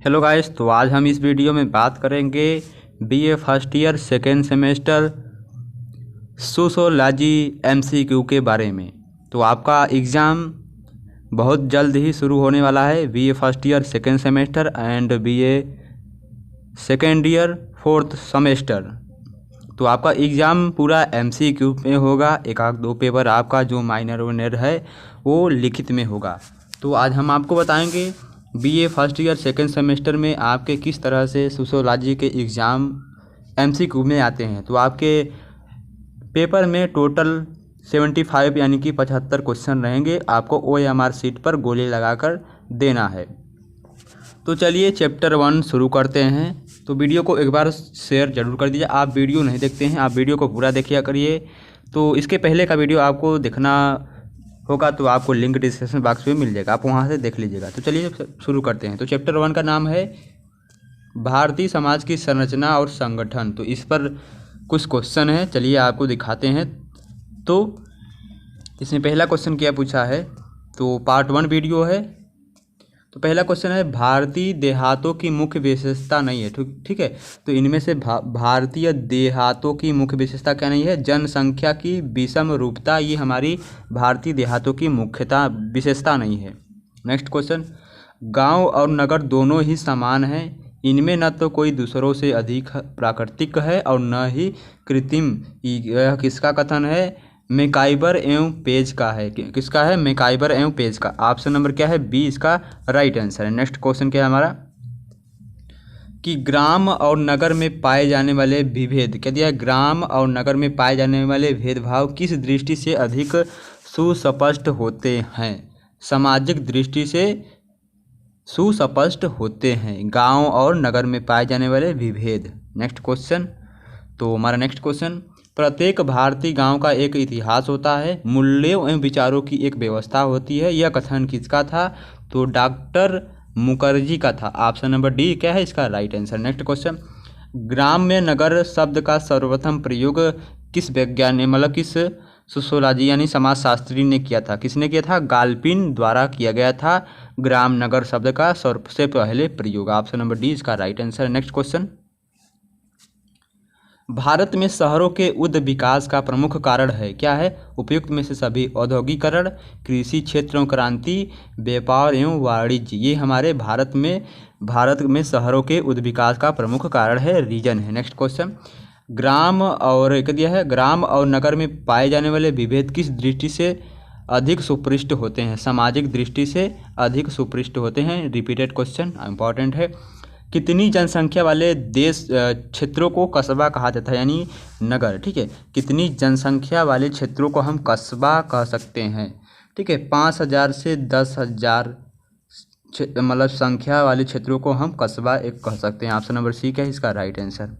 Hello guys, तो आज हम इस वीडियो में बात करेंगे BA first year second semester sociology MCQ के बारे में। तो आपका एग्ज़ाम बहुत जल्द ही शुरू होने वाला है। BA first year second semester and BA second year fourth semester. तो आपका एग्ज़ाम पूरा एमसीक्यू में होगा। एक आध दो पेपर आपका जो माइनर वाइनर है वो लिखित में होगा। तो आज हम आपको बताएंगे BA first year second semester में आपके किस तरह से सोशियोलॉजी के एग्ज़ाम एमसीक्यू में आते हैं। तो आपके पेपर में टोटल 75 यानी कि 75 क्वेश्चन रहेंगे। आपको OMR शीट पर गोली लगाकर देना है। तो चलिए चैप्टर 1 शुरू करते हैं। तो वीडियो को एक बार शेयर जरूर कर दीजिए। आप वीडियो नहीं देखते हैं, आप वीडियो को पूरा देखिए करिए। तो इसके पहले का वीडियो आपको देखना होगा तो आपको लिंक डिस्क्रिप्शन बॉक्स में मिल जाएगा, आप वहां से देख लीजिएगा। तो चलिए शुरू करते हैं। तो चैप्टर 1 का नाम है भारतीय समाज की संरचना और संगठन। तो इस पर कुछ क्वेश्चन है, चलिए आपको दिखाते हैं। तो इसमें पहला क्वेश्चन क्या पूछा है, तो पार्ट 1 वीडियो है। तो पहला क्वेश्चन है भारतीय देहातों की मुख्य विशेषता नहीं है। ठीक है। तो इनमें से भारतीय देहातों की मुख्य विशेषता क्या नहीं है? जनसंख्या की विषम रूपता, ये हमारी भारतीय देहातों की मुख्यता विशेषता नहीं है। नेक्स्ट क्वेश्चन, गांव और नगर दोनों ही समान हैं, इनमें न तो कोई दूसरों से अधिक प्राकृतिक है और न ही कृत्रिम। यह किसका कथन है? मैकाइबर एवं पेज का है। किसका है? मैकाइबर एवं पेज का। ऑप्शन नंबर क्या है? बी इसका राइट आंसर है। नेक्स्ट क्वेश्चन क्या है हमारा, कि ग्राम और नगर में पाए जाने वाले विभेद, क्या दिया है? ग्राम और नगर में पाए जाने वाले भेदभाव किस दृष्टि से अधिक सुस्पष्ट होते हैं? सामाजिक दृष्टि से सुस्पष्ट होते हैं गांव और नगर में पाए जाने वाले विभेद। नेक्स्ट क्वेश्चन, तो हमारा नेक्स्ट क्वेश्चन, प्रत्येक भारतीय गांव का एक इतिहास होता है, मूल्यों एवं विचारों की एक व्यवस्था होती है। यह कथन किसका था? तो डॉक्टर मुखर्जी का था। ऑप्शन नंबर डी क्या है इसका राइट आंसर। नेक्स्ट क्वेश्चन, ग्राम में नगर शब्द का सर्वप्रथम प्रयोग किस वैज्ञानिक मतलब किस सोशियोलॉजी यानी समाजशास्त्री ने किया था? किसने किया था? गाल्पिन द्वारा किया गया था ग्राम नगर शब्द का सबसे पहले प्रयोग। ऑप्शन नंबर डी इसका right answer. Next question, Bharat में शहरों के उच्च विकास का प्रमुख कारण है, क्या है? उपयुक्त में से सभी, औद्योगिकरण, कृषि क्षेत्रों क्रांति, व्यापार एवं वाणिज्य। ये हमारे भारत में शहरों के उच्च विकास का प्रमुख कारण है, रीजन है। नेक्स्ट क्वेश्चन, ग्राम और एक दिया है, ग्राम और नगर में पाए जाने वाले विभेद किस दृष्टि से अधिक सुपृष्ट होते हैं? सामाजिक दृष्टि से अधिक सुपृष्ट होते हैं। रिपीटेड क्वेश्चन इंपॉर्टेंट है। कितनी जनसंख्या वाले देश क्षेत्रों को कस्बा कहा जाता है यानी नगर? ठीक है। कितनी जनसंख्या वाले क्षेत्रों को हम कस्बा कह सकते हैं? ठीक है। 5000 से 10,000 मतलब संख्या वाले क्षेत्रों को हम कस्बा एक कह सकते हैं। ऑप्शन नंबर सी क्या है इसका राइट आंसर।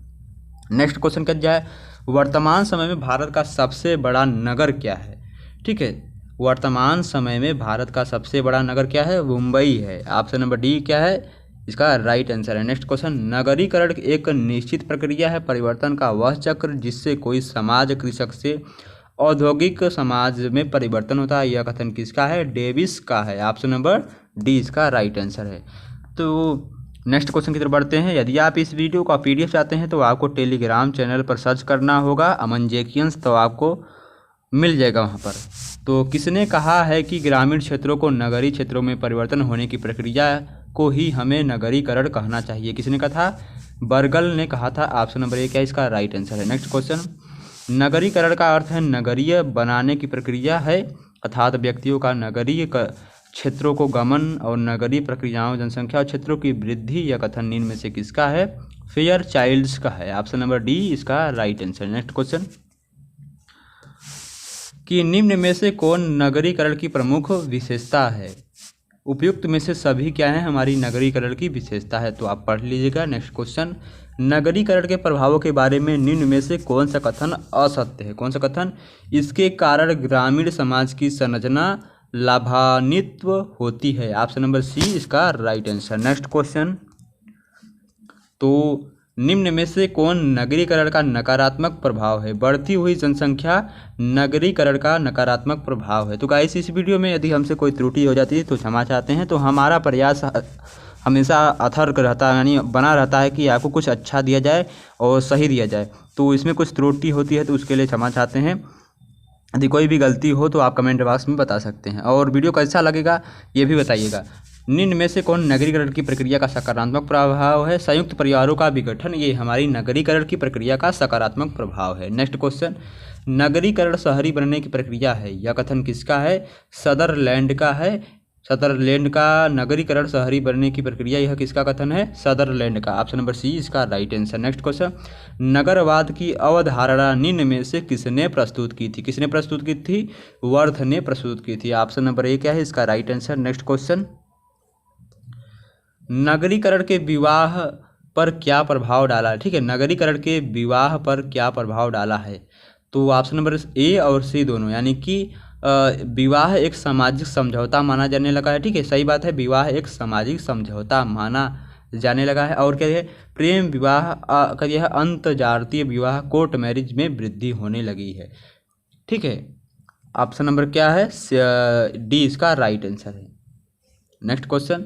नेक्स्ट क्वेश्चन क्या जाए, वर्तमान समय में भारत का सबसे बड़ा नगर क्या है? ठीक है। वर्तमान समय में भारत का सबसे बड़ा नगर क्या है? मुंबई है। ऑप्शन नंबर डी क्या है इसका राइट आंसर है। नेक्स्ट क्वेश्चन, नगरीकरण एक निश्चित प्रक्रिया है, परिवर्तन का वह चक्र जिससे कोई समाज कृषक से औद्योगिक समाज में परिवर्तन होता है। यह कथन किसका है? डेविस का है। ऑप्शन नंबर डी इसका राइट आंसर है। तो नेक्स्ट क्वेश्चन की तरफ बढ़ते हैं। यदि आप इस वीडियो का PDF चाहते हैं तो आपको टेलीग्राम चैनल पर सर्च करना होगा अमन जेकियंस, तो आपको मिल जाएगा वहाँ पर। तो किसने कहा है कि ग्रामीण क्षेत्रों को नगरीय क्षेत्रों में परिवर्तन होने की प्रक्रिया को ही हमें नगरीकरण कहना चाहिए? किसने कहा था? बर्गल ने कहा था। ऑप्शन नंबर ए क्या इसका राइट आंसर है। नेक्स्ट क्वेश्चन, नगरीकरण का अर्थ है नगरीय बनाने की प्रक्रिया है, अर्थात व्यक्तियों का नगरीय क्षेत्रों को गमन और नगरीय प्रक्रियाओं जनसंख्या और क्षेत्रों की वृद्धि। यह कथन निम्न में से किसका है? फेयर चाइल्ड्स का है। ऑप्शन नंबर डी इसका राइट आंसर। नेक्स्ट क्वेश्चन, कि निम्न में से कौन नगरीकरण की प्रमुख विशेषता है? उपयुक्त में से सभी क्या है हमारी नगरीकरण की विशेषता है, तो आप पढ़ लीजिएगा। नेक्स्ट क्वेश्चन, नगरीकरण के प्रभावों के बारे में निम्न में से कौन सा कथन असत्य है? कौन सा कथन? इसके कारण ग्रामीण समाज की संरचना लाभान्वित होती है। ऑप्शन नंबर सी इसका राइट आंसर। नेक्स्ट क्वेश्चन, तो निम्न में से कौन नगरीकरण का नकारात्मक प्रभाव है? बढ़ती हुई जनसंख्या नगरीकरण का नकारात्मक प्रभाव है। तो गाइस इस वीडियो में यदि हमसे कोई त्रुटि हो जाती है तो क्षमा चाहते हैं। तो हमारा प्रयास हमेशा अथर्क रहता है, यानी बना रहता है कि आपको कुछ अच्छा दिया जाए और सही दिया जाए। तो इसमें कुछ त्रुटि होती है तो उसके लिए क्षमा चाहते हैं। यदि कोई भी गलती हो तो आप कमेंट बॉक्स में बता सकते हैं। और वीडियो कैसा लगेगा ये भी बताइएगा। निम्न में से कौन नगरीकरण की प्रक्रिया का सकारात्मक प्रभाव है? संयुक्त परिवारों का विघटन, ये हमारी नगरीकरण की प्रक्रिया का सकारात्मक प्रभाव है। नेक्स्ट क्वेश्चन, नगरीकरण शहरी बनने की प्रक्रिया है, यह कथन किसका है? सदरलैंड का है। सदरलैंड का नगरीकरण शहरी बनने की प्रक्रिया, यह किसका कथन है? सदरलैंड का। ऑप्शन नंबर सी इसका राइट आंसर। नेक्स्ट क्वेश्चन, नगरवाद की अवधारणा निम्न में से किसने प्रस्तुत की थी? किसने प्रस्तुत की थी? वर्थ ने प्रस्तुत की थी। ऑप्शन नंबर ए क्या है इसका राइट आंसर। नेक्स्ट क्वेश्चन, नगरीकरण के विवाह पर क्या प्रभाव डाला है? ठीक है, नगरीकरण के विवाह पर क्या प्रभाव डाला है? तो ऑप्शन नंबर ए और सी दोनों, यानी कि विवाह एक सामाजिक समझौता माना जाने लगा है। ठीक है, सही बात है, विवाह एक सामाजिक समझौता माना जाने लगा है। और क्या है? प्रेम विवाह का यह अंतर्जातीय विवाह कोर्ट मैरिज में वृद्धि होने लगी है। ठीक है, ऑप्शन नंबर क्या है? डी इसका राइट आंसर है। नेक्स्ट क्वेश्चन,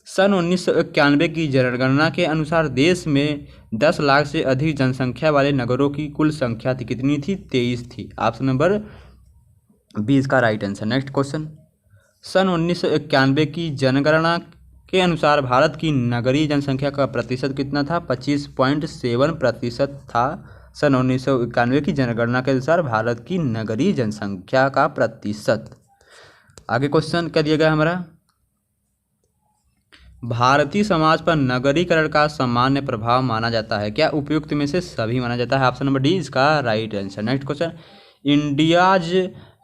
सन 1991 की जनगणना के अनुसार देश में 10 लाख से अधिक जनसंख्या वाले नगरों की कुल संख्या थी, कितनी थी? 23 थी। ऑप्शन नंबर बी इसका राइट आंसर। नेक्स्ट क्वेश्चन, सन 1991 की जनगणना के अनुसार भारत की नगरीय जनसंख्या का प्रतिशत कितना था? 25.7% था। सन 1991 की जनगणना के अनुसार भारत की नगरीय जनसंख्या का प्रतिशत। आगे क्वेश्चन क्या दिया गया हमारा? भारतीय समाज पर नगरीकरण का सामान्य प्रभाव माना जाता है, क्या उपयुक्त में से सभी माना जाता है? ऑप्शन नंबर डी इसका right answer. Next question, India's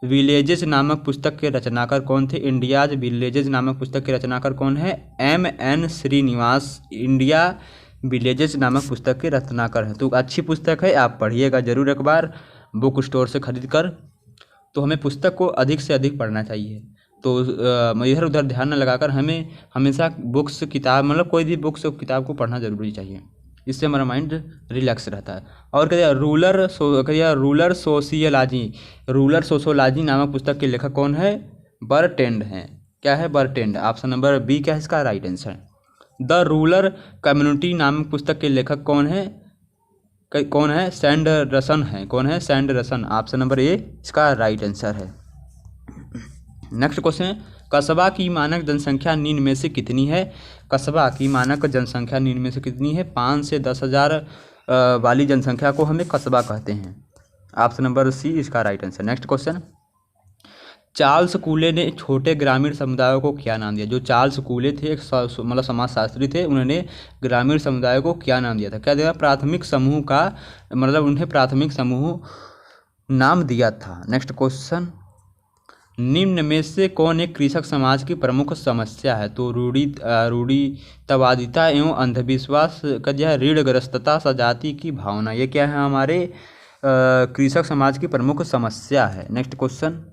villages नामक पुस्तक के रचनाकार कौन थे? इंडियाज विलेजेस नामक पुस्तक के रचनाकार कौन है? M.N. श्रीनिवास इंडिया विलेजेस नामक पुस्तक के रचनाकार है। तो अच्छी पुस्तक है, आप पढ़िएगा जरूर एक बार बुक स्टोर से खरीद कर। तो हमें पुस्तक को अधिक से अधिक पढ़ना चाहिए। तो इधर उधर ध्यान न लगाकर हमें हमेशा बुक्स किताब, मतलब कोई भी बुक्स किताब को पढ़ना जरूरी चाहिए, इससे हमारा माइंड रिलैक्स रहता है। और क्या रूलर सोशियोलॉजी नामक पुस्तक के लेखक कौन है? बर्टेंड हैं। क्या है? बर्टेंड। ऑप्शन नंबर बी क्या है इसका right answer. The rural community नामक पुस्तक के लेखक कौन है? सैंडरसन है। कौन है? सैंडरसन। ऑप्शन नंबर ए इसका राइट आंसर है। नेक्स्ट क्वेश्चन, कस्बा की मानक जनसंख्या निम्न में से कितनी है? कस्बा की मानक जनसंख्या निम्न में से कितनी है? 5 से 10,000 वाली जनसंख्या को हमें कस्बा कहते हैं। ऑप्शन नंबर सी इसका right answer. Next question, Charles Cooley ने छोटे ग्रामीण समुदायों को क्या नाम दिया? जो चार्ल्स कूले थे, एक मतलब समाजशास्त्री थे, उन्होंने ग्रामीण समुदायों को क्या नाम दिया था? क्या दिया? प्राथमिक समूह का, मतलब उन्हें प्राथमिक समूह नाम दिया था। नेक्स्ट क्वेश्चन, निम्न में से कौन एक कृषक समाज की प्रमुख समस्या है? तो रूढ़िवादिता एवं अंधविश्वास का यह ऋणग्रस्तता, सजाति की भावना, ये क्या है? हमारे कृषक समाज की प्रमुख समस्या है। नेक्स्ट क्वेश्चन,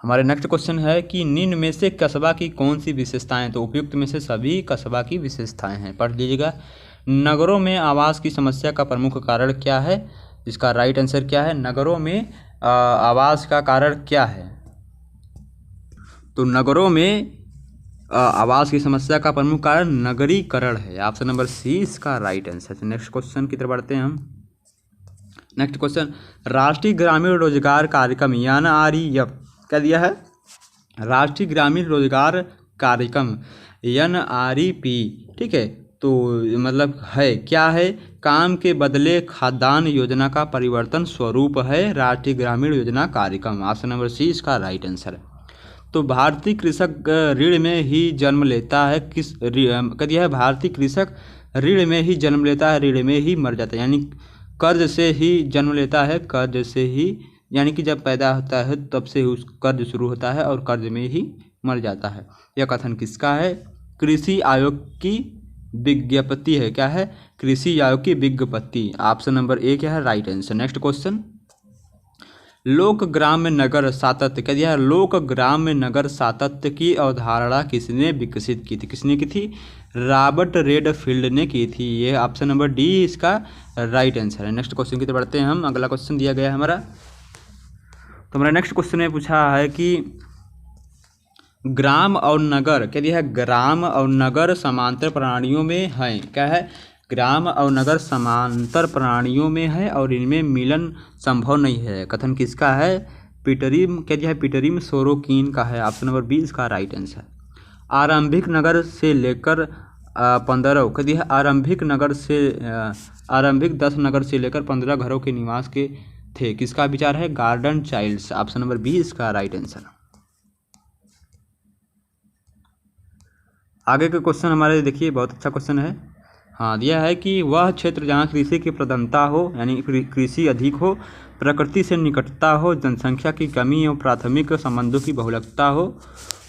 हमारे नेक्स्ट क्वेश्चन है कि निम्न में से कस्बा की कौन सी विशेषताएं? तो उपयुक्त में से सभी कस्बा की विशेषताएं हैं, पढ़ लीजिएगा। नगरों में आवास की समस्या का प्रमुख कारण क्या है? इसका राइट आंसर क्या है? नगरों में आवास का कारण क्या है? तो नगरों में आवास की समस्या का प्रमुख कारण नगरीकरण है। ऑप्शन नंबर सी इसका राइट आंसर है। नेक्स्ट क्वेश्चन की तरफ बढ़ते हैं हम। नेक्स्ट क्वेश्चन, राष्ट्रीय ग्रामीण रोजगार कार्यक्रम NREF क्या दिया है? राष्ट्रीय ग्रामीण रोजगार कार्यक्रम NREP, ठीक है, तो मतलब है क्या है? काम के बदले खाद्यान्न योजना का परिवर्तन स्वरूप है राष्ट्रीय ग्रामीण योजना कार्यक्रम। ऑप्शन नंबर सी इसका राइट आंसर है। तो भारतीय कृषक ऋण में ही जन्म लेता है, कहती है भारतीय कृषक ऋण में ही जन्म लेता है, ऋण में ही मर जाता है, यानी कर्ज से ही जन्म लेता है, कर्ज से ही, यानी कि जब पैदा होता है तब से उस कर्ज शुरू होता है और कर्ज में ही मर जाता है। यह कथन किसका है? कृषि आयोग की विज्ञप्ति है। क्या है? कृषि आयोग की विज्ञप्ति। ऑप्शन नंबर ए क्या है? Right answer. नेक्स्ट क्वेश्चन, लोक ग्राम्य नगर सातत्य क्या दिया है? लोक ग्राम्य नगर सातत्य की अवधारणा किसने विकसित की थी? किसने की थी? रॉबर्ट रेडफील्ड ने की थी। ये ऑप्शन नंबर डी इसका राइट आंसर है। नेक्स्ट क्वेश्चन की तरफ बढ़ते हैं हम। अगला क्वेश्चन दिया गया है हमारा, तो हमारा नेक्स्ट क्वेश्चन में पूछा है कि ग्राम और नगर क्या दिया है, ग्राम और नगर समांतर प्रणालियों में हैं, क्या है, ग्राम और नगर समांतर प्रणालियों में है और इनमें मिलन संभव नहीं है। कथन किसका है, पीटरिम क्या दिया है, पीटरिम सोरोकिन का है। ऑप्शन नंबर 20 का राइट आंसर। आरंभिक नगर से लेकर 15 क्या दिया है, आरंभिक 10 नगर से लेकर 15 घरों के निवास के थे। किसका विचार है, गार्डन चाइल्ड्स। ऑप्शन नंबर 20 का राइट आंसर। आगे के क्वेश्चन हमारे देखिए, बहुत अच्छा क्वेश्चन है। हाँ, दिया है कि वह क्षेत्र जहाँ कृषि की प्रधानता हो, यानी कृषि अधिक हो, प्रकृति से निकटता हो, जनसंख्या की कमी और प्राथमिक संबंधों की बहुलकता हो,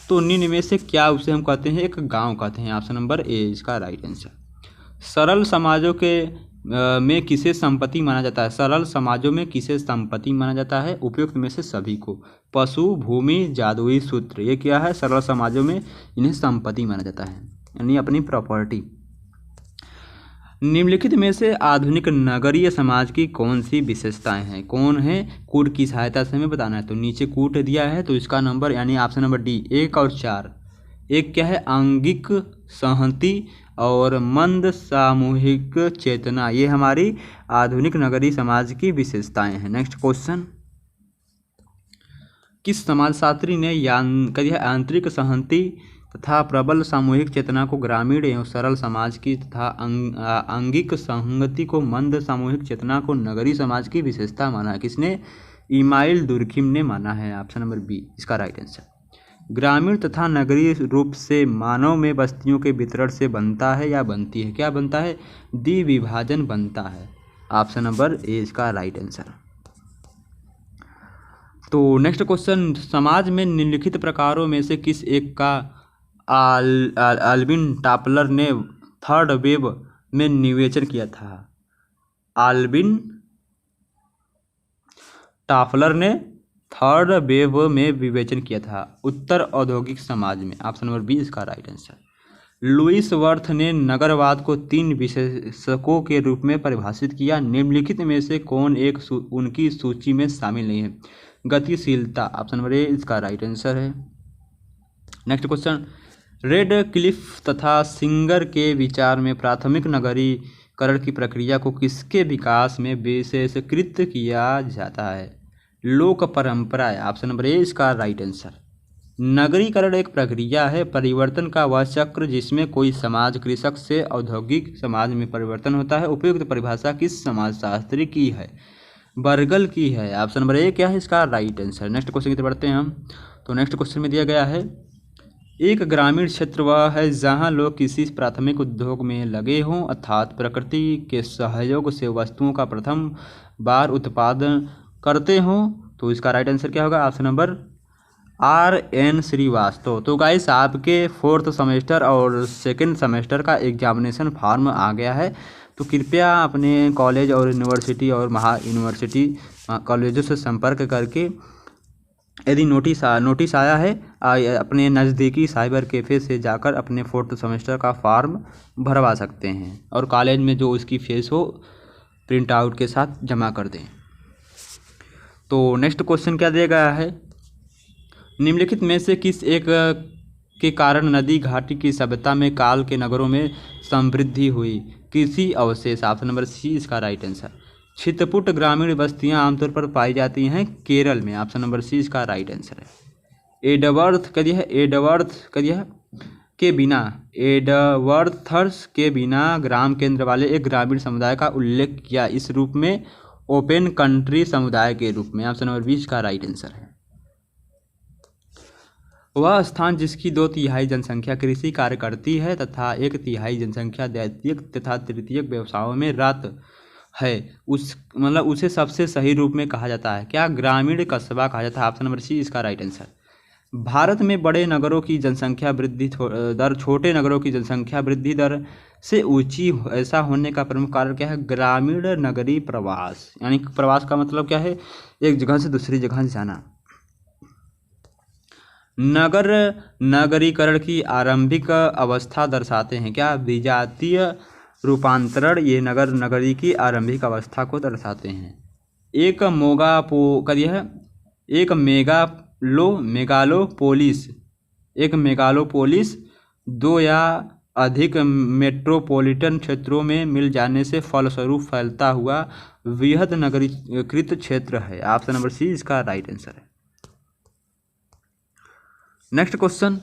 तो निम्न में से क्या उसे हम कहते हैं, एक गांव कहते हैं। ऑप्शन नंबर ए इसका राइट आंसर। सरल समाजों के में किसे संपत्ति माना जाता है, सरल समाजों में किसे संपत्ति माना जाता है, उपयुक्त में से सभी को। पशु, भूमि, जादुई सूत्र, ये क्या है, सरल समाजों में इन्हें संपत्ति माना जाता है, यानी अपनी प्रॉपर्टी। निम्नलिखित में से आधुनिक नगरीय समाज की कौन सी विशेषताएं हैं, कौन है, कूट की सहायता से हमें बताना है। तो नीचे कूट दिया है, तो इसका नंबर यानी ऑप्शन नंबर डी 1 और 4। एक क्या है, आंगिक सहमति और मंद सामूहिक चेतना, ये हमारी आधुनिक नगरीय समाज की विशेषताएं हैं। नेक्स्ट क्वेश्चन, किस समाजशास्त्री ने आंतरिक सहमति तथा प्रबल सामूहिक चेतना को ग्रामीण एवं सरल समाज की तथा आंगिक संहति को मंद सामूहिक चेतना को नगरीय समाज की विशेषता माना है? किसने, इमाइल दुर्खिम ने माना है। ऑप्शन नंबर बी इसका राइट आंसर। ग्रामीण तथा नगरीय रूप से मानव में बस्तियों के वितरण से बनता है या बनती है, क्या बनता है, द्विविभाजन बनता है। ऑप्शन नंबर ए इसका राइट आंसर। तो नेक्स्ट क्वेश्चन, समाज में निम्नलिखित प्रकारों में से किस एक का आल्विन टॉपलर ने थर्ड वेव में निवेचन किया था? आल्विन टॉपलर ने थर्ड वेव में विवेचन किया था उत्तर औद्योगिक समाज में। ऑप्शन नंबर बी इसका राइट आंसर। लुईस वर्थ ने नगरवाद को 3 विशेषकों के रूप में परिभाषित किया, निम्नलिखित में से कौन एक उनकी सूची में शामिल नहीं है? गतिशीलता। ऑप्शन नंबर ए इसका राइट आंसर है। नेक्स्ट क्वेश्चन, रेड क्लिफ तथा सिंगर के विचार में प्राथमिक नगरीकरण की प्रक्रिया को किसके विकास में विशेषीकृत किया जाता है? लोक परंपरा है। ऑप्शन नंबर ए इसका राइट आंसर। नगरीकरण एक प्रक्रिया है, परिवर्तन का वह चक्र जिसमें कोई समाज कृषक से औद्योगिक समाज में परिवर्तन होता है। उपयुक्त परिभाषा किस समाजशास्त्री की है? बर्गल की है। ऑप्शन नंबर ए क्या है इसका राइट आंसर। नेक्स्ट क्वेश्चन की तरफ बढ़ते हैं हम। तो नेक्स्ट क्वेश्चन में दिया गया है, एक ग्रामीण क्षेत्र वह है जहाँ लोग किसी प्राथमिक उद्योग में लगे हों, अर्थात प्रकृति के सहयोग से वस्तुओं का प्रथम बार उत्पादन करते हों। तो इसका राइट आंसर क्या होगा? Option number R N Srivastava. तो गाइस, आपके 4th सेमेस्टर और 2nd सेमेस्टर का एग्जामिनेशन फॉर्म आ गया है, तो कृपया अपने कॉलेज और यूनिवर्सिटी और महा यूनिवर्सिटी कॉलेजों से संपर्क करके यदि नोटिस आया है, अपने नज़दीकी साइबर कैफ़े से जाकर अपने 4th सेमेस्टर का फॉर्म भरवा सकते हैं और कॉलेज में जो उसकी फीस हो प्रिंट आउट के साथ जमा कर दें। तो नेक्स्ट क्वेश्चन क्या दिया गया है, निम्नलिखित में से किस एक के कारण नदी घाटी की सभ्यता में काल के नगरों में समृद्धि हुई? कृषि अवशेष। ऑप्शन नंबर सी इसका राइट आंसर। छिटपुट ग्रामीण बस्तियां आमतौर पर पाई जाती हैं केरल में। ऑप्शन नंबर सी इसका राइट आंसर है। एडवर्थ के बिना ग्राम केंद्र वाले एक ग्रामीण समुदाय का उल्लेख किया, इस रूप में ओपन कंट्री समुदाय के रूप में। ऑप्शन नंबर 20 का राइट आंसर है। वह स्थान जिसकी 2/3 जनसंख्या कृषि कार्य करती है तथा 1/3 जनसंख्या द्वितीयक तथा तृतीयक व्यवसायों में रत है, उसे सबसे सही रूप में कहा जाता है क्या? ग्रामीण कस्बा कहा जाता है। ऑप्शन नंबर सी इसका राइट आंसर। भारत में बड़े नगरों की जनसंख्या वृद्धि दर छोटे नगरों की जनसंख्या वृद्धि दर से ऊंची ऐसा होने का प्रमुख कारण क्या है? ग्रामीण नगरीय प्रवास। यानी प्रवास का मतलब क्या है? एक जगह से दूसरी जगह जाना। नगरीकरण की आरंभिक अवस्था दर्शाते हैं क्या? विजातीय रूपांतरण ये नगरी की आरंभिक अवस्था को दर्शाते हैं। एक मेगालोपोलिस एक मेगालोपोलिस, दो या अधिक मेट्रोपॉलिटन क्षेत्रों में मिल जाने से फलस्वरूप फैलता हुआ वृहद नगरीकृत क्षेत्र है। ऑप्शन नंबर सी इसका राइट आंसर है। नेक्स्ट क्वेश्चन,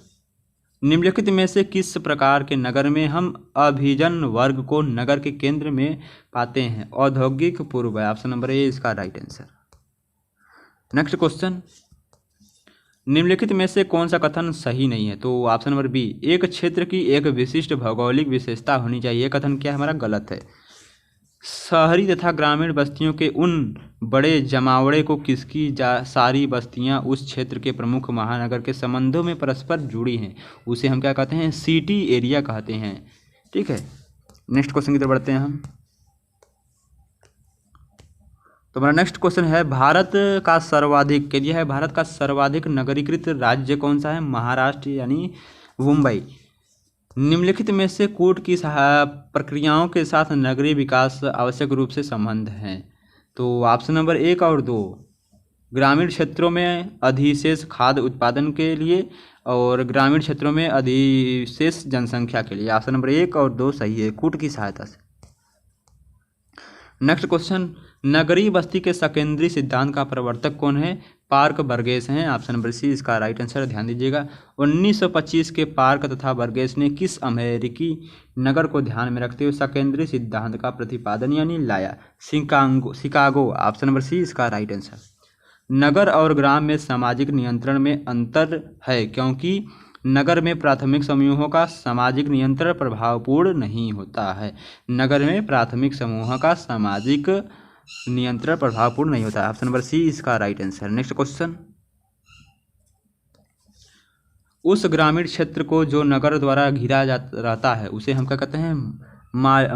निम्नलिखित में से किस प्रकार के नगर में हम अभिजन वर्ग को नगर के केंद्र में पाते हैं? औद्योगिक पूर्व है। ऑप्शन नंबर ए इसका राइट आंसर। नेक्स्ट क्वेश्चन, निम्नलिखित में से कौन सा कथन सही नहीं है? तो ऑप्शन नंबर बी, एक क्षेत्र की एक विशिष्ट भौगोलिक विशेषता होनी चाहिए। कथन क्या है हमारा? गलत है। शहरी तथा ग्रामीण बस्तियों के उन बड़े जमावड़े को किसकी सारी बस्तियां उस क्षेत्र के प्रमुख महानगर के संबंधों में परस्पर जुड़ी हैं, उसे हम क्या कहते हैं? सिटी एरिया कहते हैं। ठीक है, नेक्स्ट क्वेश्चन की तरफ बढ़ते हैं हम। तो हमारा नेक्स्ट क्वेश्चन है, भारत का सर्वाधिक क्या दिया है? भारत का सर्वाधिक नगरीकृत राज्य कौन सा है? महाराष्ट्र यानी मुंबई। निम्नलिखित में से कूट की प्रक्रियाओं के साथ नगरीय विकास आवश्यक रूप से संबंध हैं? तो ऑप्शन नंबर एक और दो, ग्रामीण क्षेत्रों में अधिशेष खाद्य उत्पादन के लिए और ग्रामीण क्षेत्रों में अधिशेष जनसंख्या के लिए। ऑप्शन नंबर एक और दो सही है, कूट की सहायता से। नेक्स्ट क्वेश्चन, नगरीय बस्ती के सकेंद्री सिद्धांत का प्रवर्तक कौन है? पार्क बर्गेस हैं। ऑप्शन नंबर सी इसका राइट आंसर। ध्यान दीजिएगा, 1925 के पार्क तथा बर्गेस ने किस अमेरिकी नगर को ध्यान में रखते हुए सकेंद्री सिद्धांत का प्रतिपादन यानी लाया? शिकागो। ऑप्शन नंबर सी इसका राइट आंसर। नगर और ग्राम में सामाजिक नियंत्रण में अंतर है क्योंकि नगर में प्राथमिक समूहों का सामाजिक नियंत्रण प्रभावपूर्ण नहीं होता है। नगर में प्राथमिक समूहों का सामाजिक नियंत्रण प्रभावपूर्ण नहीं होता है। ऑप्शन नंबर सी इसका राइट आंसर। नेक्स्ट क्वेश्चन, उस ग्रामीण क्षेत्र को जो नगर द्वारा घिरा रहता है उसे हम क्या कहते हैं?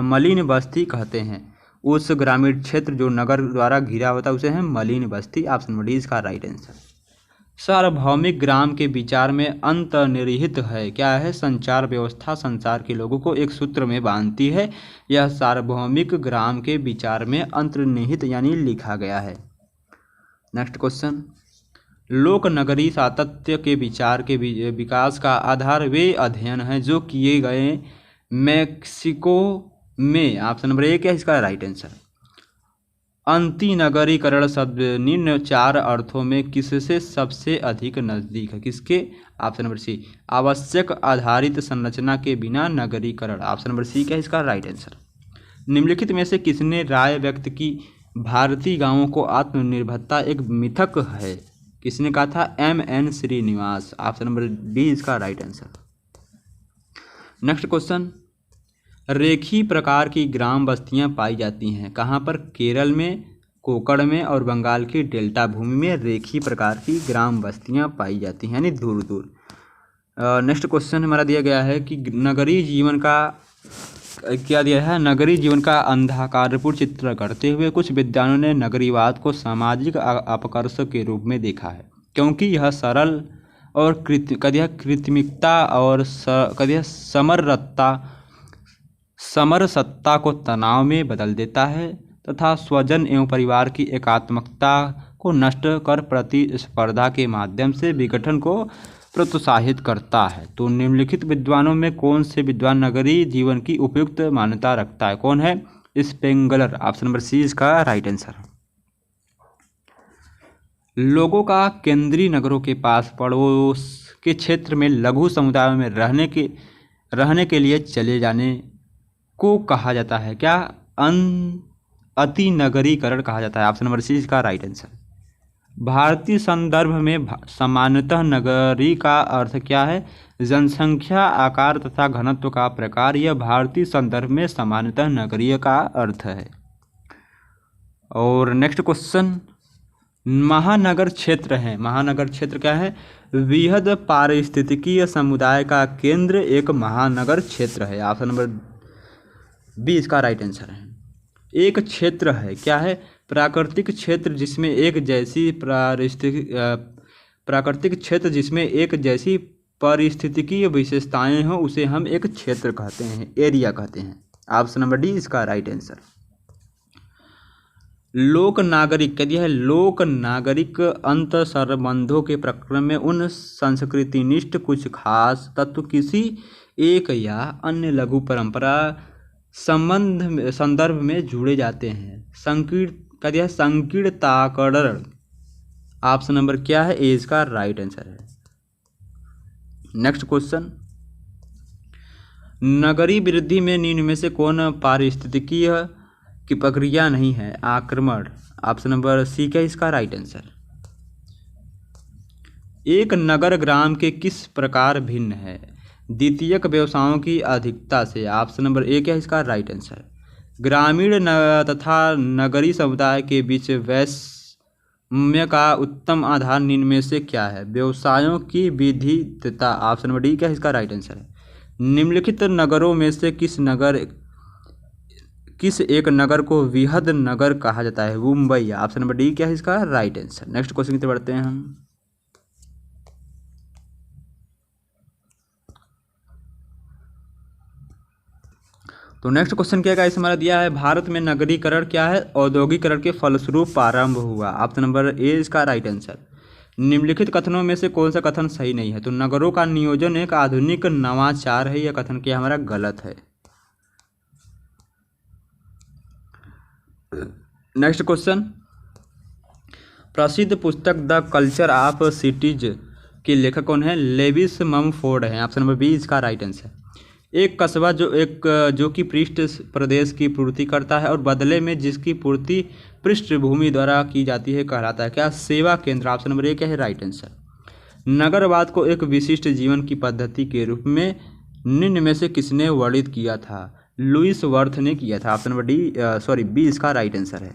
मलिन बस्ती कहते हैं। उस ग्रामीण क्षेत्र जो नगर द्वारा घिरा होता है उसे हम मलिन बस्ती। ऑप्शन नंबर डी इसका राइट आंसर। सार्वभौमिक ग्राम के विचार में अंतर्निहित है क्या है? संचार व्यवस्था संसार के लोगों को एक सूत्र में बांधती है। यह सार्वभौमिक ग्राम के विचार में अंतर्निहित यानी लिखा गया है। नेक्स्ट क्वेश्चन, लोक नगरी सातत्य के विचार के विकास का आधार वे अध्ययन हैं जो किए गए मैक्सिको में। ऑप्शन नंबर एक है इसका राइट आंसर। अंतिनगरीकरण शब्द निम्न चार अर्थों में किससे सबसे अधिक नजदीक है? किसके? ऑप्शन नंबर सी, आवश्यक आधारित संरचना के बिना नगरीकरण। ऑप्शन नंबर सी क्या है इसका राइट आंसर। निम्नलिखित में से किसने राय व्यक्त की भारतीय गांवों को आत्मनिर्भरता एक मिथक है? किसने कहा था? M.N. Srinivas. Option number D इसका राइट आंसर। नेक्स्ट क्वेश्चन, रेखी प्रकार की ग्राम बस्तियां पाई जाती हैं कहाँ पर? केरल में, कोकण में और बंगाल की डेल्टा भूमि में रेखी प्रकार की ग्राम बस्तियां पाई जाती हैं यानी दूर दूर। नेक्स्ट क्वेश्चन हमारा दिया गया है कि नगरीय जीवन का क्या दिया है? नगरीय जीवन का अंधकारपूर्ण चित्र करते हुए कुछ विद्वानों ने नगरीवाद को सामाजिक अपकर्ष के रूप में देखा है क्योंकि यह सरल और कृत्रिमता और समरसत्ता को तनाव में बदल देता है तथा स्वजन एवं परिवार की एकात्मकता को नष्ट कर प्रतिस्पर्धा के माध्यम से विघटन को प्रोत्साहित करता है। तो निम्नलिखित विद्वानों में कौन से विद्वान नगरीय जीवन की उपयुक्त मान्यता रखता है? कौन है? स्पेंगलर। ऑप्शन नंबर सी इसका राइट आंसर। लोगों का केंद्रीय नगरों के पास पड़ोस के क्षेत्र में लघु समुदायों में रहने के लिए चले जाने को कहा जाता है क्या? अतिनगरीकरण कहा जाता है। ऑप्शन नंबर सी इसका राइट आंसर। भारतीय संदर्भ में सामान्यतः नगरी का अर्थ क्या है? जनसंख्या, आकार तथा घनत्व का प्रकार। यह भारतीय संदर्भ में सामान्यतः नगरीय का अर्थ है। और नेक्स्ट क्वेश्चन, महानगर क्षेत्र है। महानगर क्षेत्र क्या है? वृहद पारिस्थितिकीय समुदाय का केंद्र एक महानगर क्षेत्र है। ऑप्शन नंबर बी इसका राइट आंसर है। एक क्षेत्र है क्या है? प्राकृतिक क्षेत्र जिसमें एक जैसी पारिस्थितिकीय विशेषताएं हो उसे हम एक क्षेत्र कहते हैं, एरिया कहते हैं। ऑप्शन नंबर डी इसका राइट आंसर। लोक नागरिक कह दिया है, लोक नागरिक अंत संबंधों के प्रकरण में उन संस्कृतिनिष्ठ कुछ खास तत्व किसी एक या अन्य लघु परंपरा संदर्भ में जुड़े जाते हैं। संकीर्ण कह दिया है, संकीर्णताकरण ऑप्शन नंबर क्या है, ए इसका राइट आंसर है। नेक्स्ट क्वेश्चन, नगरीय वृद्धि में निम्न में से कौन पारिस्थितिकीय की प्रक्रिया नहीं है, आक्रमण ऑप्शन नंबर सी क्या इसका राइट आंसर। एक नगर ग्राम के किस प्रकार भिन्न है, द्वितीयक व्यवसायों की अधिकता से ऑप्शन नंबर ए क्या इसका राइट आंसर। ग्रामीण तथा नगरीय समुदाय के बीच वैषम्य का उत्तम आधार निम्न में से क्या है, व्यवसायों की विविधता ऑप्शन नंबर डी क्या इसका राइट आंसर है। निम्नलिखित नगरों में से किस एक नगर को वृहद नगर कहा जाता है, मुंबई ऑप्शन नंबर डी क्या है इसका राइट आंसर। नेक्स्ट क्वेश्चन की तरफ बढ़ते हैं हम। तो नेक्स्ट क्वेश्चन क्या है, हमारा दिया है भारत में नगरीकरण क्या है, औद्योगिकरण के फलस्वरूप प्रारंभ हुआ ऑप्शन नंबर ए इसका राइट आंसर। निम्नलिखित कथनों में से कौन सा कथन सही नहीं है, तो नगरों का नियोजन एक आधुनिक नवाचार है, यह कथन क्या हमारा गलत है। नेक्स्ट क्वेश्चन, प्रसिद्ध पुस्तक द कल्चर ऑफ सिटीज के लेखक कौन है, लेविस ममफोर्ड है, ऑप्शन नंबर बी इसका राइट आंसर। एक कस्बा जो कि पृष्ठ प्रदेश की पूर्ति करता है और बदले में जिसकी पूर्ति पृष्ठभूमि द्वारा की जाती है कहलाता है क्या, सेवा केंद्र ऑप्शन नंबर ए क्या है राइट आंसर। नगरवाद को एक विशिष्ट जीवन की पद्धति के रूप में निम्न में से किसने वर्णित किया था, लुईस वर्थ ने किया था, ऑप्शन नंबर बी इसका राइट आंसर है।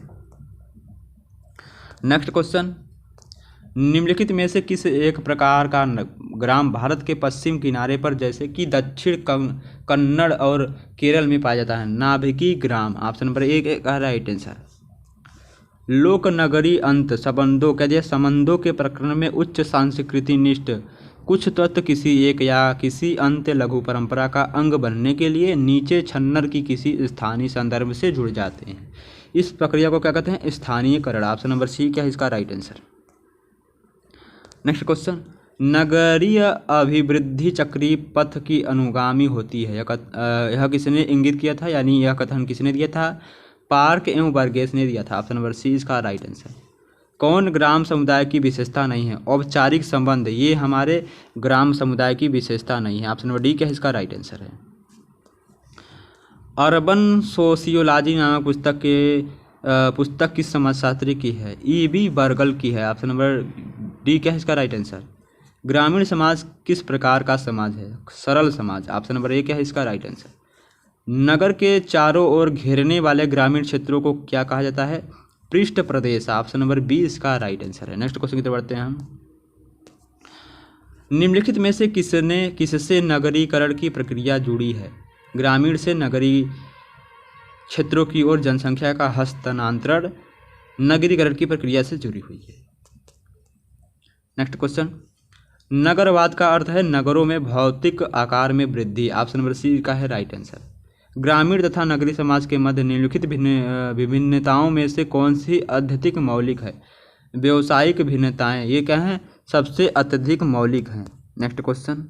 नेक्स्ट क्वेश्चन, निम्नलिखित में से किस एक प्रकार का ग्राम भारत के पश्चिम किनारे पर जैसे कि दक्षिण कन्नड़ और केरल में पाया जाता है, नाभिकीय ग्राम ऑप्शन नंबर ए का राइट आंसर। लोक नगरी अंत संबंधों कह दिया, संबंधों के प्रकरण में उच्च सांस्कृतिक निष्ठ कुछ तत्व किसी एक या किसी अंत लघु परंपरा का अंग बनने के लिए नीचे छन्नर की किसी स्थानीय संदर्भ से जुड़ जाते हैं। इस प्रक्रिया को क्या कहते हैं, स्थानीयकरण ऑप्शन नंबर सी क्या है इसका राइट आंसर। नेक्स्ट क्वेश्चन, नगरीय अभिवृद्धि चक्रीय पथ की अनुगामी होती है, यह किसने इंगित किया था, यानी यह कथन किसने दिया था, पार्क एवं बर्गेस ने दिया था, ऑप्शन नंबर सी इसका राइट आंसर। कौन ग्राम समुदाय की विशेषता नहीं है, औपचारिक संबंध ये हमारे ग्राम समुदाय की विशेषता नहीं है, ऑप्शन नंबर डी क्या है इसका राइट आंसर है। अर्बन सोशियोलॉजी नामक पुस्तक किस समाजशास्त्री की है, ई.बी. बर्गल की है, ऑप्शन नंबर डी क्या है इसका राइट आंसर। ग्रामीण समाज किस प्रकार का समाज है, सरल समाज, ऑप्शन नंबर ए क्या है इसका राइट आंसर। नगर के चारों ओर घेरने वाले ग्रामीण क्षेत्रों को क्या कहा जाता है, पृष्ठ प्रदेश, ऑप्शन नंबर बी इसका राइट आंसर है। नेक्स्ट क्वेश्चन की तरफ बढ़ते हैं हम। निम्नलिखित में से किससे नगरीकरण की प्रक्रिया जुड़ी है, ग्रामीण से नगरीय क्षेत्रों की ओर जनसंख्या का हस्तांतरण नगरीकरण की प्रक्रिया से जुड़ी हुई है। नेक्स्ट क्वेश्चन, नगरवाद का अर्थ है नगरों में भौतिक आकार में वृद्धि, ऑप्शन नंबर सी का है राइट आंसर। ग्रामीण तथा नगरीय समाज के मध्य निम्नलिखित विभिन्नताओं में से कौन सी अत्यधिक मौलिक है, व्यवसायिक भिन्नताएं ये क्या हैं, सबसे अत्यधिक मौलिक हैं। नेक्स्ट क्वेश्चन,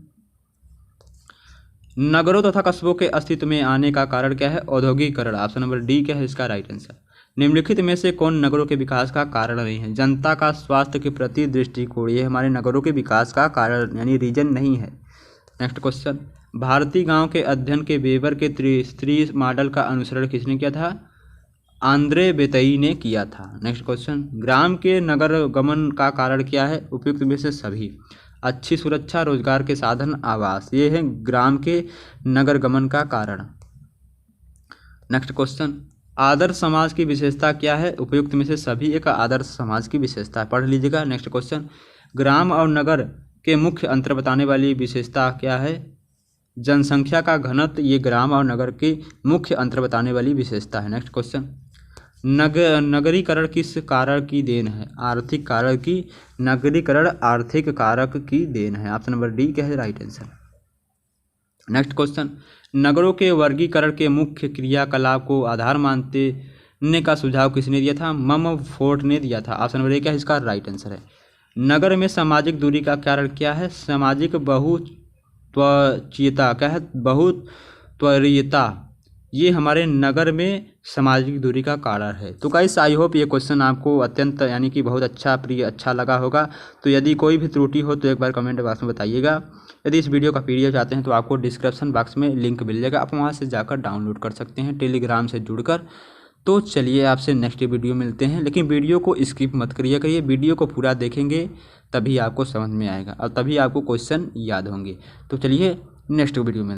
नगरों तथा कस्बों के अस्तित्व में आने का कारण क्या है, औद्योगिकरण, ऑप्शन नंबर डी क्या है इसका राइट आंसर। निम्नलिखित में से कौन नगरों के विकास का कारण नहीं है, जनता का स्वास्थ्य के प्रति दृष्टिकोण ये हमारे नगरों के विकास का कारण यानी रीजन नहीं है। नेक्स्ट क्वेश्चन, भारतीय गांव के अध्ययन के वेबर के त्रिस्तरीय मॉडल का अनुसरण किसने किया था, आंद्रे बेतई ने किया था। नेक्स्ट क्वेश्चन, ग्राम के नगर गमन का कारण क्या है, उपयुक्त में से सभी, अच्छी सुरक्षा, रोजगार के साधन, आवास, ये है ग्राम के नगर गमन का कारण। नेक्स्ट क्वेश्चन, आदर्श समाज की विशेषता क्या है, उपयुक्त में से सभी एक आदर्श समाज की विशेषता पढ़ लीजिएगा। नेक्स्ट क्वेश्चन, ग्राम और नगर के मुख्य अंतर बताने वाली विशेषता क्या है, जनसंख्या का घनत्व, ये ग्राम और नगर की मुख्य अंतर बताने वाली विशेषता है। नेक्स्ट क्वेश्चन, नगरीकरण किस कारक की देन है, आर्थिक कारक की, नगरीकरण आर्थिक कारक की देन है, ऑप्शन नंबर डी क्या है राइट आंसर। नेक्स्ट क्वेश्चन, नगरों के वर्गीकरण के मुख्य क्रियाकलाप को आधार मानते ने का सुझाव किसने दिया था? मम फोर्ट ने दिया था। ऑप्शन नंबर 1 क्या है इसका राइट आंसर है। नगर में सामाजिक दूरी का कारण क्या है? सामाजिक बहुत्वचीयता क्या है? बहुत्वरीयता, ये हमारे नगर में सामाजिक दूरी का कारण है। तो गाइस आई होप ये क्वेश्चन आपको अत्यंत यानी कि बहुत अच्छा लगा होगा। तो यदि कोई भी त्रुटि हो तो एक बार कमेंट बॉक्स में बताइएगा। यदि इस वीडियो का पीडीएफ चाहते हैं तो आपको डिस्क्रिप्शन बॉक्स में लिंक मिल जाएगा, आप वहां से जाकर डाउनलोड कर सकते हैं टेलीग्राम से जुड़कर। तो चलिए आपसे नेक्स्ट वीडियो मिलते हैं, लेकिन वीडियो को स्किप मत करिए, वीडियो को पूरा देखेंगे तभी आपको समझ में आएगा और तभी आपको क्वेश्चन याद होंगे। तो चलिए नेक्स्ट वीडियो में